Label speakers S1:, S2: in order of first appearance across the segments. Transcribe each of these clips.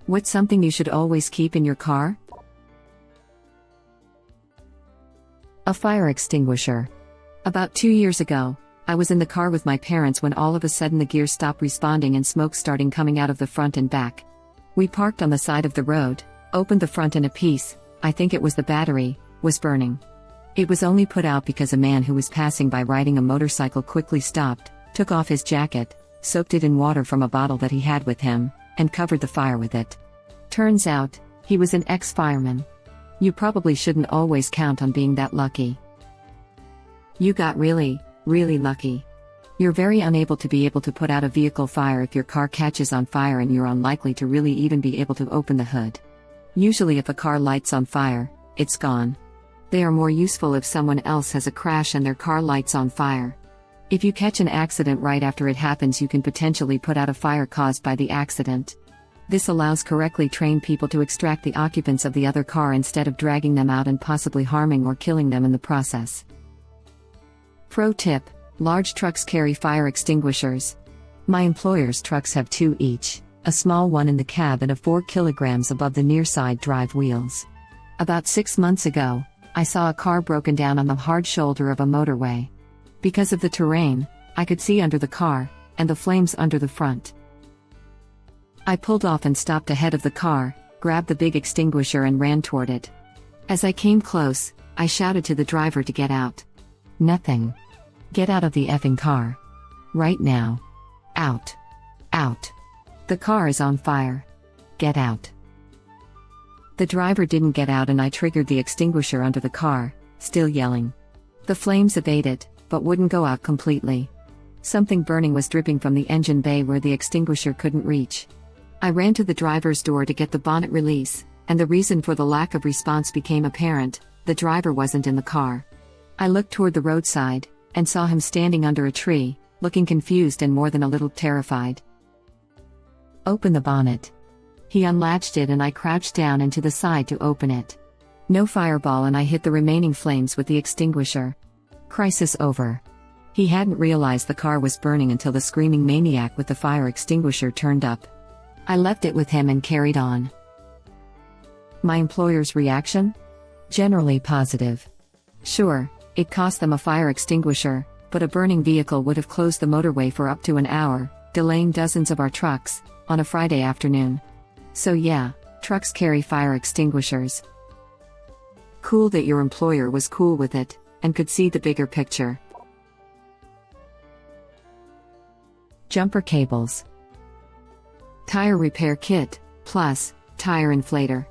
S1: What's something you should always keep in your car? A fire extinguisher. About 2 years ago, I was in the car with my parents when all of a sudden the gears stopped responding and smoke started coming out of the front and back. We parked on the side of the road, opened the front, and a piece, I think it was the battery, was burning. It was only put out because a man who was passing by riding a motorcycle quickly stopped, took off his jacket, soaked it in water from a bottle that he had with him, and covered the fire with it. Turns out, he was an ex-fireman. You probably shouldn't always count on being that lucky. You got really lucky. You're very unable to be able to put out a vehicle fire if your car catches on fire, and you're unlikely to really even be able to open the hood. Usually if a car lights on fire, it's gone. They are more useful if someone else has a crash and their car lights on fire. If you catch an accident right after it happens, you can potentially put out a fire caused by the accident. This allows correctly trained people to extract the occupants of the other car instead of dragging them out and possibly harming or killing them in the process. Pro tip: large trucks carry fire extinguishers. My employer's trucks have 2 each, a small one in the cab and a 4 kilograms above the near side drive wheels. About 6 months ago, I saw a car broken down on the hard shoulder of a motorway. Because of the terrain, I could see under the car, and the flames under the front. I pulled off and stopped ahead of the car, grabbed the big extinguisher and ran toward it. As I came close, I shouted to the driver to get out. Nothing. Get out of the effing car. Right now. Out. Out. The car is on fire. Get out. The driver didn't get out, and I triggered the extinguisher under the car, still yelling. The flames abated, but wouldn't go out completely. Something burning was dripping from the engine bay where the extinguisher couldn't reach. I ran to the driver's door to get the bonnet release, and the reason for the lack of response became apparent: the driver wasn't in the car. I looked toward the roadside, and saw him standing under a tree, looking confused and more than a little terrified. Open the bonnet. He unlatched it, and I crouched down and to the side to open it. No fireball, and I hit the remaining flames with the extinguisher. Crisis over. He hadn't realized the car was burning until the screaming maniac with the fire extinguisher turned up. I left it with him and carried on. My employer's reaction? Generally positive. Sure, it cost them a fire extinguisher, but a burning vehicle would have closed the motorway for up to an hour, delaying dozens of our trucks, on a Friday afternoon. So yeah, trucks carry fire extinguishers. Cool that your employer was cool with it, and could see the bigger picture. Jumper cables. Tire repair kit, plus, tire inflator.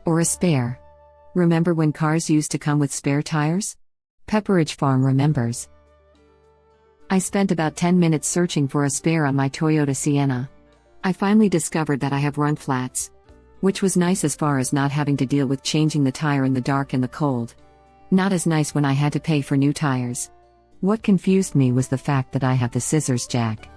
S1: Or a spare. Remember when cars used to come with spare tires? Pepperidge Farm remembers. I spent about 10 minutes searching for a spare on my Toyota Sienna. I finally discovered that I have run flats. Which was nice as far as not having to deal with changing the tire in the dark and the cold. Not as nice when I had to pay for new tires. What confused me was the fact that I have the scissors jack.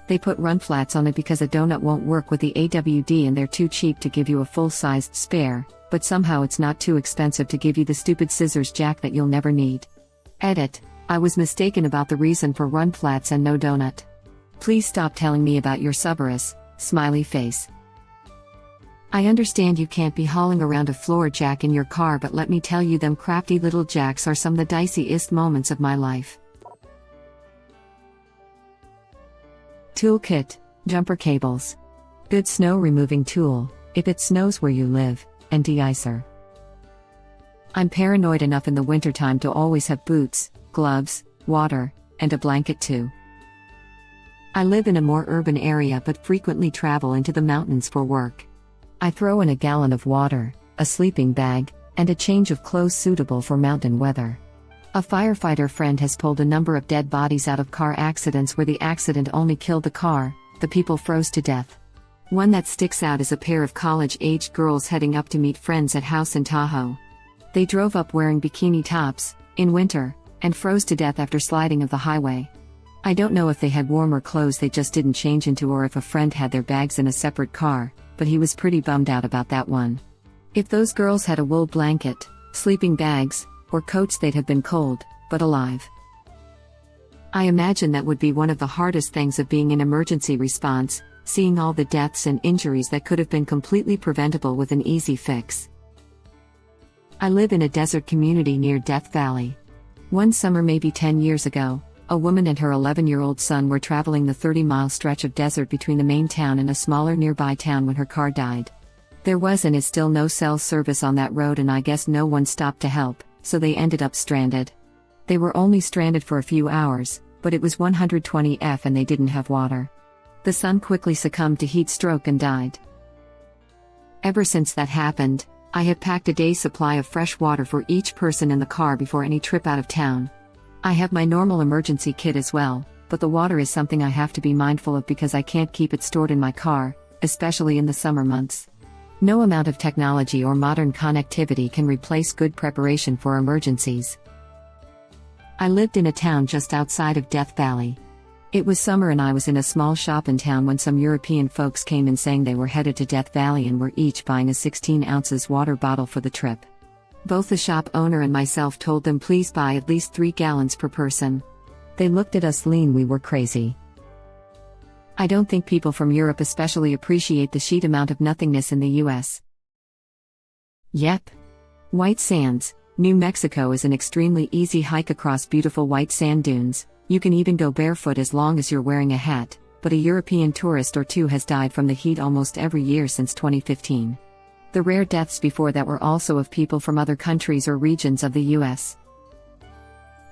S1: They put run flats on it because a donut won't work with the AWD and they're too cheap to give you a full-sized spare, but somehow it's not too expensive to give you the stupid scissors jack that you'll never need. Edit: I was mistaken about the reason for run flats and no donut. Please stop telling me about your Subarus, smiley face. I understand you can't be hauling around a floor jack in your car, but let me tell you, them crafty little jacks are some of the diciest moments of my life. Toolkit, jumper cables. Good snow removing tool, if it snows where you live, and de-icer. I'm paranoid enough in the wintertime to always have boots, gloves, water, and a blanket too. I live in a more urban area but frequently travel into the mountains for work. I throw in a gallon of water, a sleeping bag, and a change of clothes suitable for mountain weather. A firefighter friend has pulled a number of dead bodies out of car accidents where the accident only killed the car, the people froze to death. One that sticks out is a pair of college-aged girls heading up to meet friends at house in Tahoe. They drove up wearing bikini tops, in winter, and froze to death after sliding of the highway. I don't know if they had warmer clothes they just didn't change into or if a friend had their bags in a separate car, but he was pretty bummed out about that one. If those girls had a wool blanket, sleeping bags, or coats, they'd have been cold, but alive. I imagine that would be one of the hardest things of being in emergency response, seeing all the deaths and injuries that could have been completely preventable with an easy fix. I live in a desert community near Death Valley. One summer, maybe 10 years ago, a woman and her 11-year-old son were traveling the 30-mile stretch of desert between the main town and a smaller nearby town when her car died. There was and is still no cell service on that road, and I guess no one stopped to help, so they ended up stranded. They were only stranded for a few hours, but it was 120 F and they didn't have water. The son quickly succumbed to heat stroke and died. Ever since that happened, I have packed a day's supply of fresh water for each person in the car before any trip out of town. I have my normal emergency kit as well, but the water is something I have to be mindful of because I can't keep it stored in my car, especially in the summer months. No amount of technology or modern connectivity can replace good preparation for emergencies. I lived in a town just outside of Death Valley. It was summer and I was in a small shop in town when some European folks came in saying they were headed to Death Valley and were each buying a 16 ounces water bottle for the trip. Both the shop owner and myself told them please buy at least 3 gallons per person. They looked at us lean we were crazy. I don't think people from Europe especially appreciate the sheer amount of nothingness in the US. Yep. White Sands, New Mexico is an extremely easy hike across beautiful white sand dunes. You can even go barefoot as long as you're wearing a hat, but a European tourist or two has died from the heat almost every year since 2015. The rare deaths before that were also of people from other countries or regions of the US.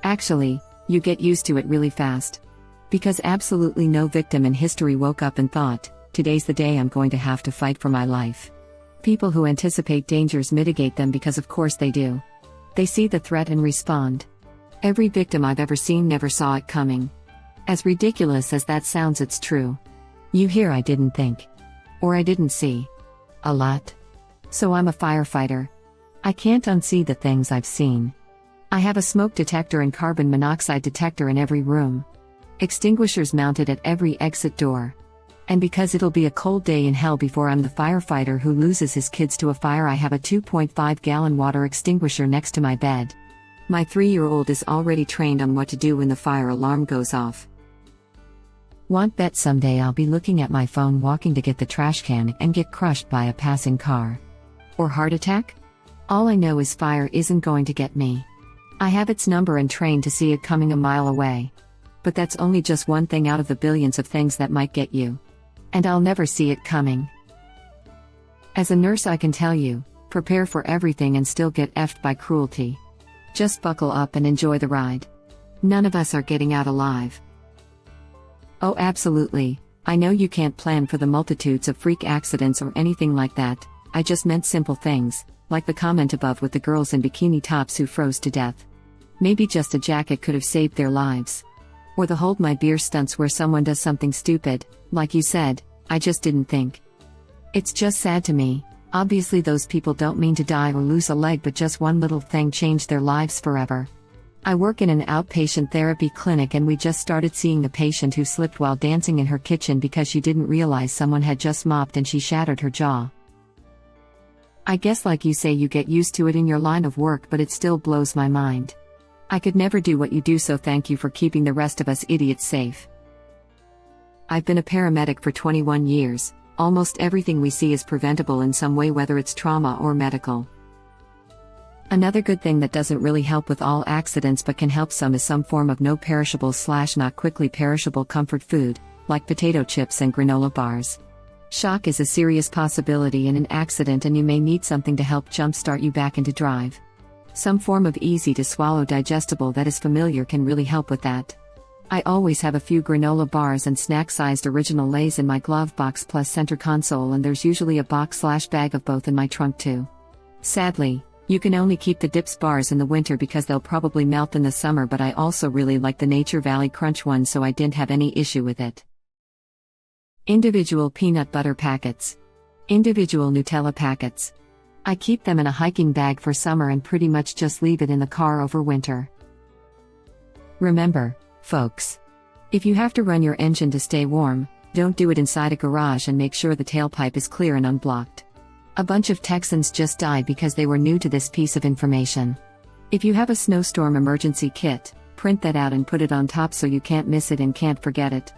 S1: Actually, you get used to it really fast. Because absolutely no victim in history woke up and thought, today's the day I'm going to have to fight for my life. People who anticipate dangers mitigate them because of course they do. They see the threat and respond. Every victim I've ever seen never saw it coming. As ridiculous as that sounds, it's true. You hear I didn't think. Or I didn't see. A lot. So I'm a firefighter. I can't unsee the things I've seen. I have a smoke detector and carbon monoxide detector in every room. Extinguishers mounted at every exit door. And because it'll be a cold day in hell before I'm the firefighter who loses his kids to a fire, I have a 2.5-gallon water extinguisher next to my bed. My 3-year-old is already trained on what to do when the fire alarm goes off. Want bet someday I'll be looking at my phone walking to get the trash can and get crushed by a passing car? Or heart attack? All I know is fire isn't going to get me. I have its number and trained to see it coming a mile away. But that's only just one thing out of the billions of things that might get you. And I'll never see it coming. As a nurse I can tell you, prepare for everything and still get effed by cruelty. Just buckle up and enjoy the ride. None of us are getting out alive. Oh absolutely, I know you can't plan for the multitudes of freak accidents or anything like that. I just meant simple things, like the comment above with the girls in bikini tops who froze to death. Maybe just a jacket could have saved their lives. Or the hold my beer stunts where someone does something stupid, like you said, I just didn't think. It's just sad to me. Obviously those people don't mean to die or lose a leg, but just one little thing changed their lives forever. I work in an outpatient therapy clinic and we just started seeing a patient who slipped while dancing in her kitchen because she didn't realize someone had just mopped and she shattered her jaw. I guess like you say you get used to it in your line of work, but it still blows my mind. I could never do what you do, so thank you for keeping the rest of us idiots safe. I've been a paramedic for 21 years. Almost everything we see is preventable in some way, whether it's trauma or medical. Another good thing that doesn't really help with all accidents but can help some is some form of no perishable / not quickly perishable comfort food, like potato chips and granola bars. Shock is a serious possibility in an accident and you may need something to help jumpstart you back into drive. Some form of easy to swallow digestible that is familiar can really help with that. I always have a few granola bars and snack-sized Original Lay's in my glove box plus center console, and there's usually a box / bag of both in my trunk too. Sadly, you can only keep the Dips bars in the winter because they'll probably melt in the summer, but I also really like the Nature Valley Crunch one, so I didn't have any issue with it. Individual peanut butter packets. Individual Nutella packets. I keep them in a hiking bag for summer and pretty much just leave it in the car over winter. Remember, folks, if you have to run your engine to stay warm, don't do it inside a garage and make sure the tailpipe is clear and unblocked. A bunch of Texans just died because they were new to this piece of information. If you have a snowstorm emergency kit, print that out and put it on top so you can't miss it and can't forget it.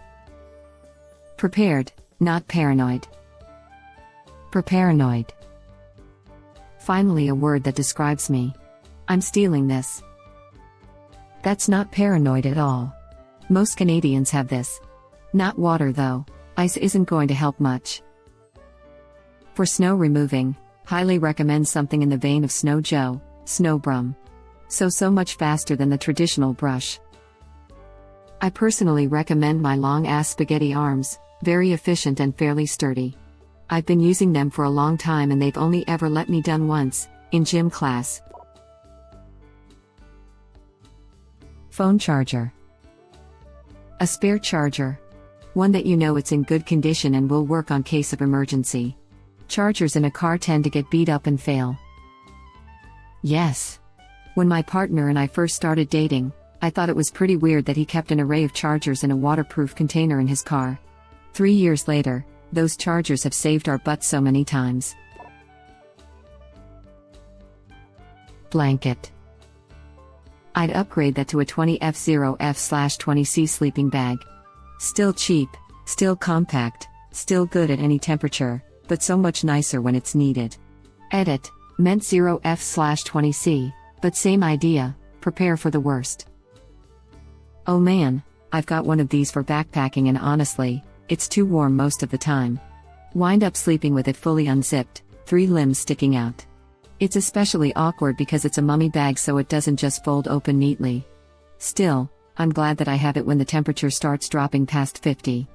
S1: Prepared, Not paranoid. Preparanoid. Finally, a word that describes me. I'm stealing this. That's not paranoid at all. Most Canadians have this. Not water though. Ice isn't going to help much. For snow removing, highly recommend something in the vein of Snow Joe, Snow Broom. So much faster than the traditional brush. I personally recommend my long-ass spaghetti arms, very efficient and fairly sturdy. I've been using them for a long time and they've only ever let me down once, in gym class. Phone charger. A spare charger. One that you know it's in good condition and will work on case of emergency. Chargers in a car tend to get beat up and fail. Yes. When my partner and I first started dating, I thought it was pretty weird that he kept an array of chargers in a waterproof container in his car. 3 years later, those chargers have saved our butts so many times. Blanket. I'd upgrade that to a 20F0F/20C sleeping bag. Still cheap, still compact, still good at any temperature, but so much nicer when it's needed. Edit, meant 0F/20C, but same idea, prepare for the worst. Oh man, I've got one of these for backpacking and honestly, it's too warm most of the time. Wind up sleeping with it fully unzipped, 3 limbs sticking out. It's especially awkward because it's a mummy bag so it doesn't just fold open neatly. Still, I'm glad that I have it when the temperature starts dropping past 50.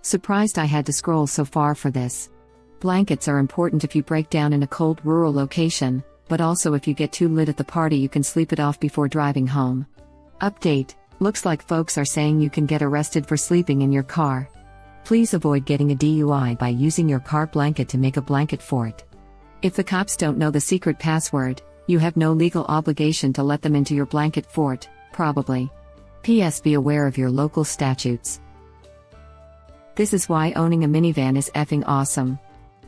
S1: Surprised I had to scroll so far for this. Blankets are important if you break down in a cold rural location, but also if you get too lit at the party you can sleep it off before driving home. Update, looks like folks are saying you can get arrested for sleeping in your car. Please avoid getting a DUI by using your car blanket to make a blanket fort. If the cops don't know the secret password, you have no legal obligation to let them into your blanket fort, probably. P.S. Be aware of your local statutes. This is why owning a minivan is effing awesome.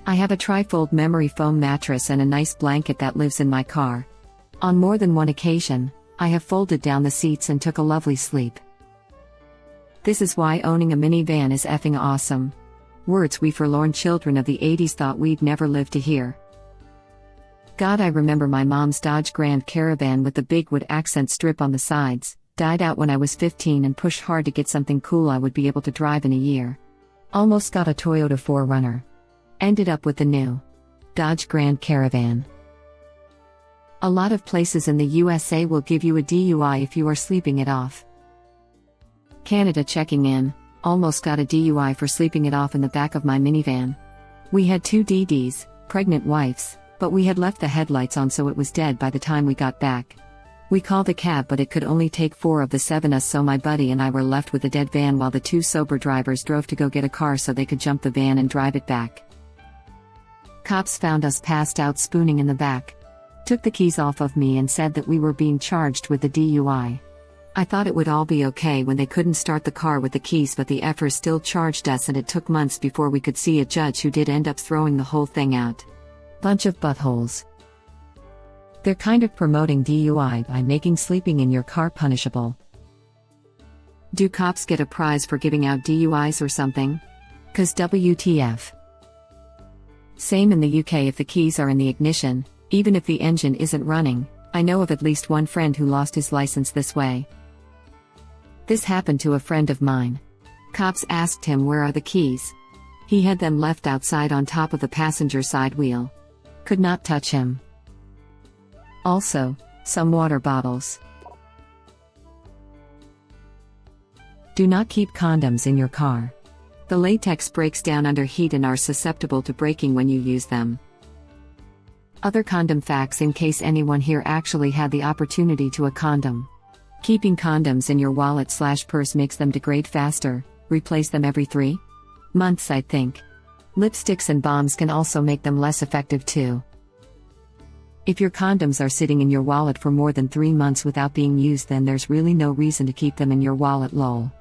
S1: I have a tri-fold memory foam mattress and a nice blanket that lives in my car. On more than one occasion, I have folded down the seats and took a lovely sleep. This is why owning a minivan is effing awesome. Words we forlorn children of the 80s thought we'd never live to hear. God, I remember my mom's Dodge Grand Caravan with the big wood accent strip on the sides, died out when I was 15 and pushed hard to get something cool I would be able to drive in a year. Almost got a Toyota 4Runner. Ended up with the new Dodge Grand Caravan. A lot of places in the USA will give you a DUI if you are sleeping it off. Canada checking in, almost got a DUI for sleeping it off in the back of my minivan. We had 2 DDs, pregnant wives, but we had left the headlights on so it was dead by the time we got back. We called a cab but it could only take 4 of the 7 us so my buddy and I were left with a dead van while the 2 sober drivers drove to go get a car so they could jump the van and drive it back. Cops found us passed out spooning in the back. Took the keys off of me and said that we were being charged with the DUI. I thought it would all be okay when they couldn't start the car with the keys but the effers still charged us and it took months before we could see a judge who did end up throwing the whole thing out. Bunch of buttholes. They're kind of promoting DUI by making sleeping in your car punishable. Do cops get a prize for giving out DUIs or something? 'Cause WTF. Same in the UK if the keys are in the ignition, even if the engine isn't running. I know of at least one friend who lost his license this way. This happened to a friend of mine. Cops asked him where are the keys. He had them left outside on top of the passenger side wheel. Could not touch him. Also, some water bottles. Do not keep condoms in your car. The latex breaks down under heat and are susceptible to breaking when you use them. Other condom facts in case anyone here actually had the opportunity to a condom. Keeping condoms in your wallet/purse makes them degrade faster. Replace them every 3 months, I think. Lipsticks and balms can also make them less effective too. If your condoms are sitting in your wallet for more than 3 months without being used, then there's really no reason to keep them in your wallet, lol.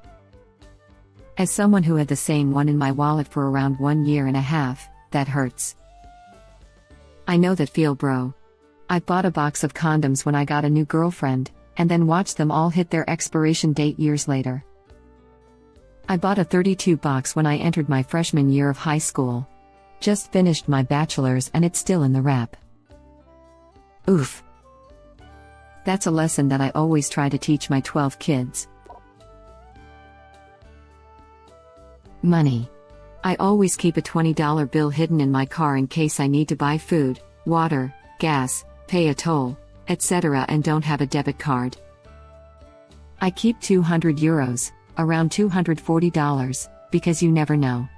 S1: As someone who had the same one in my wallet for around 1.5 years, that hurts. I know that feel, bro. I bought a box of condoms when I got a new girlfriend, and then watched them all hit their expiration date years later. I bought a 32 box when I entered my freshman year of high school. Just finished my bachelor's and it's still in the wrap. Oof. That's a lesson that I always try to teach my 12 kids. Money. I always keep a $20 bill hidden in my car in case I need to buy food, water, gas, pay a toll, etc. and don't have a debit card. I keep €200, around $240, because you never know.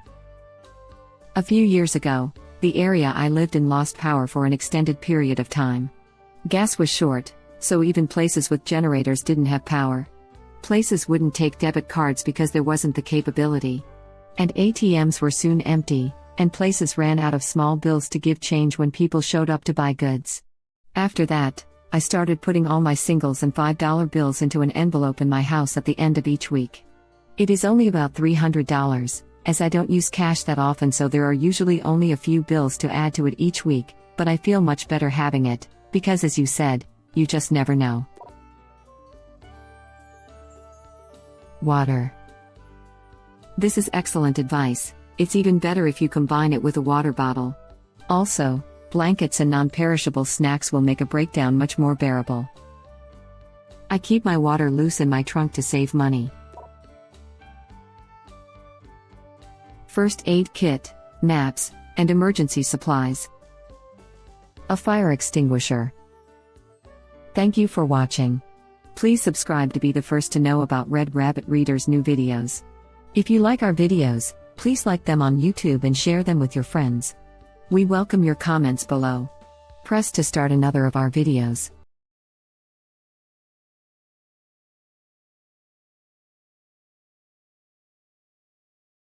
S1: A few years ago, the area I lived in lost power for an extended period of time. Gas was short, so even places with generators didn't have power. Places wouldn't take debit cards because there wasn't the capability. And ATMs were soon empty, and places ran out of small bills to give change when people showed up to buy goods. After that, I started putting all my singles and $5 bills into an envelope in my house at the end of each week. It is only about $300, as I don't use cash that often, so there are usually only a few bills to add to it each week, but I feel much better having it, because as you said, you just never know. Water. This is excellent advice. It's even better if you combine it with a water bottle. Also, blankets and non-perishable snacks will make a breakdown much more bearable. I keep my water loose in my trunk to save money. First aid kit, maps, and emergency supplies. A fire extinguisher. Thank you for watching. Please subscribe to be the first to know about Red Rabbit Reader's new videos. If you like our videos, please like them on YouTube and share them with your friends. We welcome your comments below. Press to start another of our videos.